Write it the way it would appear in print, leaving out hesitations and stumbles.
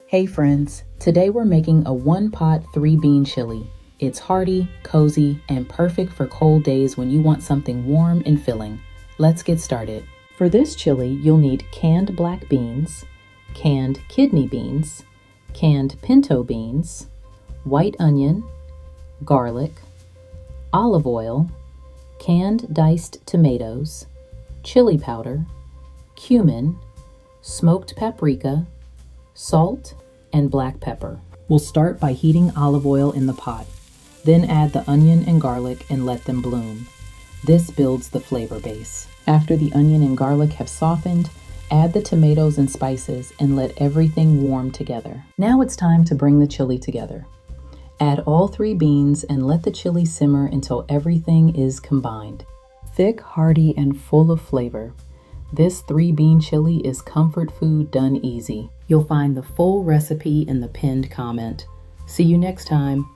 Hey friends, today we're making a one-pot 3-bean chili. It's hearty, cozy, and perfect for cold days when you want something warm and filling. Let's get started. For this chili, you'll need canned black beans, canned kidney beans, canned pinto beans, white onion, garlic, olive oil, canned diced tomatoes, chili powder, cumin, smoked paprika, salt, and black pepper. We'll start by heating olive oil in the pot. Then add the onion and garlic and let them bloom. This builds the flavor base. After the onion and garlic have softened, add the tomatoes and spices and let everything warm together. Now it's time to bring the chili together. Add all 3 beans and let the chili simmer until everything is combined. Thick, hearty, and full of flavor. This 3-bean chili is comfort food done easy. You'll find the full recipe in the pinned comment. See you next time.